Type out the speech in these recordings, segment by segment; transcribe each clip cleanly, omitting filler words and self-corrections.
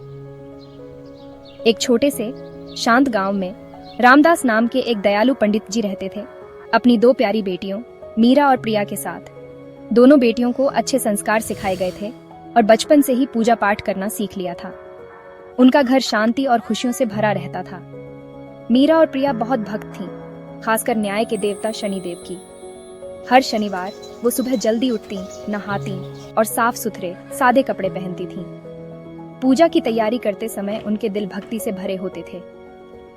एक छोटे से शांत गांव में रामदास नाम के एक दयालु पंडित जी रहते थे, अपनी दो प्यारी बेटियों मीरा और प्रिया के साथ। दोनों बेटियों को अच्छे संस्कार सिखाए गए थे और बचपन से ही पूजा पाठ करना सीख लिया था। उनका घर शांति और खुशियों से भरा रहता था। मीरा और प्रिया बहुत भक्त थीं, खासकर न्याय के देवता शनिदेव की। हर शनिवार वो सुबह जल्दी उठती, नहाती और साफ सुथरे सादे कपड़े पहनती थीं। पूजा की तैयारी करते समय उनके दिल भक्ति से भरे होते थे।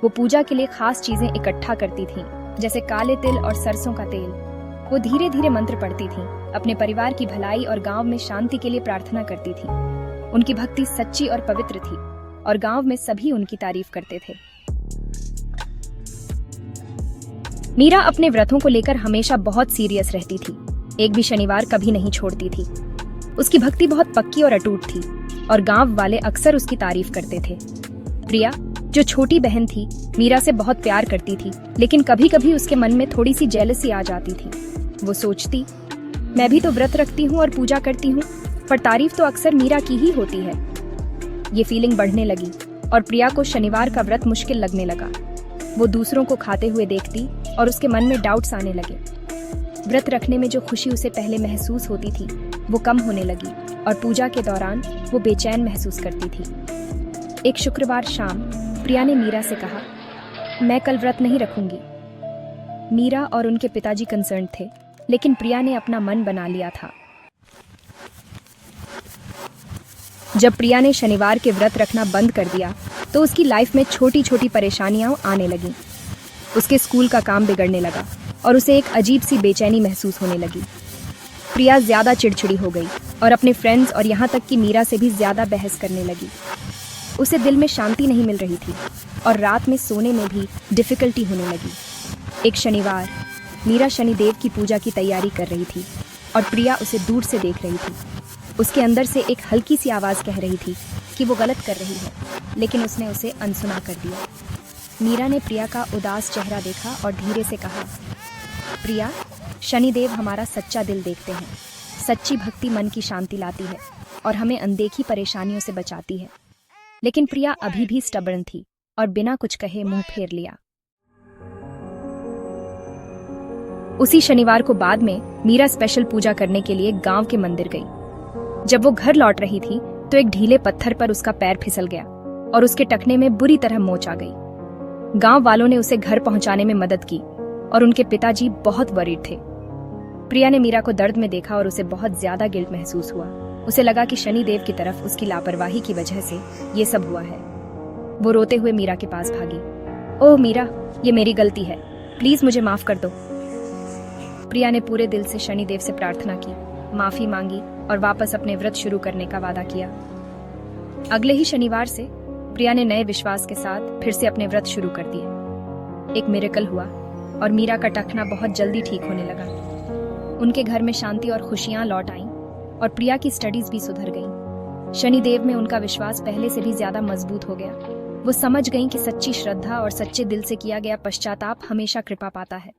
वो पूजा के लिए खास चीजें इकट्ठा करती थीं, जैसे काले तिल और सरसों का तेल। वो धीरे धीरे मंत्र पढ़ती थीं, अपने परिवार की भलाई और गांव में शांति के लिए प्रार्थना करती थीं। उनकी भक्ति सच्ची और पवित्र थी और गांव में सभी उनकी तारीफ करते थे। मीरा अपने व्रतों को लेकर हमेशा बहुत सीरियस रहती थी, एक भी शनिवार कभी नहीं छोड़ती थी। उसकी भक्ति बहुत पक्की और अटूट थी और गांव वाले अक्सर उसकी तारीफ करते थे। प्रिया, जो छोटी बहन थी, मीरा से बहुत प्यार करती थी, लेकिन कभी कभी उसके मन में थोड़ी सी जेलसी आ जाती थी। वो सोचती, मैं भी तो व्रत रखती हूँ और पूजा करती हूँ, पर तारीफ तो अक्सर मीरा की ही होती है। ये फीलिंग बढ़ने लगी और प्रिया को शनिवार का व्रत मुश्किल लगने लगा। वो दूसरों को खाते हुए देखती और उसके मन में डाउट्स आने लगे। व्रत रखने में जो खुशी उसे पहले महसूस होती थी, वो कम होने लगी और पूजा के दौरान वो बेचैन महसूस करती थी। एक शुक्रवार शाम प्रिया ने मीरा से कहा, मैं कल व्रत नहीं रखूंगी। मीरा और उनके पिताजी कंसर्न थे, लेकिन प्रिया ने अपना मन बना लिया था। जब प्रिया ने शनिवार के व्रत रखना बंद कर दिया, तो उसकी लाइफ में छोटी छोटी परेशानियां आने लगीं। उसके स्कूल का काम बिगड़ने लगा और उसे एक अजीब सी बेचैनी महसूस होने लगी। प्रिया ज्यादा चिड़चिड़ी हो गई और अपने फ्रेंड्स और यहाँ तक कि मीरा से भी ज्यादा बहस करने लगी। उसे दिल में शांति नहीं मिल रही थी और रात में सोने में भी डिफिकल्टी होने लगी। एक शनिवार मीरा शनिदेव की पूजा की तैयारी कर रही थी और प्रिया उसे दूर से देख रही थी। उसके अंदर से एक हल्की सी आवाज़ कह रही थी कि वो गलत कर रही है, लेकिन उसने उसे अनसुना कर दिया। मीरा ने प्रिया का उदास चेहरा देखा और धीरे से कहा, प्रिया, शनिदेव हमारा सच्चा दिल देखते हैं। सच्ची भक्ति मन की शांति लाती है और हमें अनदेखी परेशानियों से बचाती है। लेकिन प्रिया अभी भी स्टबर्न थी और बिना कुछ कहे मुंह फेर लिया। उसी शनिवार को बाद में मीरा स्पेशल पूजा करने के लिए गांव के मंदिर गई। जब वो घर लौट रही थी तो एक ढीले पत्थर पर उसका पैर फिसल गया और उसके टखने में बुरी तरह मोच आ गई। गांव वालों ने उसे घर पहुंचाने में मदद की और उनके पिताजी बहुत वरीड थे। प्रिया ने मीरा को दर्द में देखा और उसे बहुत ज्यादा गिल्ट महसूस हुआ। उसे लगा कि शनिदेव की तरफ उसकी लापरवाही की वजह से ये सब हुआ है। वो रोते हुए मीरा के पास भागी। ओह मीरा, ये मेरी गलती है, प्लीज मुझे माफ कर दो। प्रिया ने पूरे दिल से शनिदेव से प्रार्थना की, माफी मांगी और वापस अपने व्रत शुरू करने का वादा किया। अगले ही शनिवार से प्रिया ने नए विश्वास के साथ फिर से अपने व्रत शुरू कर दिए। एक मिरेकल हुआ और मीरा का टखना बहुत जल्दी ठीक होने लगा। उनके घर में शांति और खुशियां लौट आईं और प्रिया की स्टडीज भी सुधर गईं। शनिदेव में उनका विश्वास पहले से भी ज्यादा मजबूत हो गया। वो समझ गईं कि सच्ची श्रद्धा और सच्चे दिल से किया गया पश्चाताप हमेशा कृपा पाता है।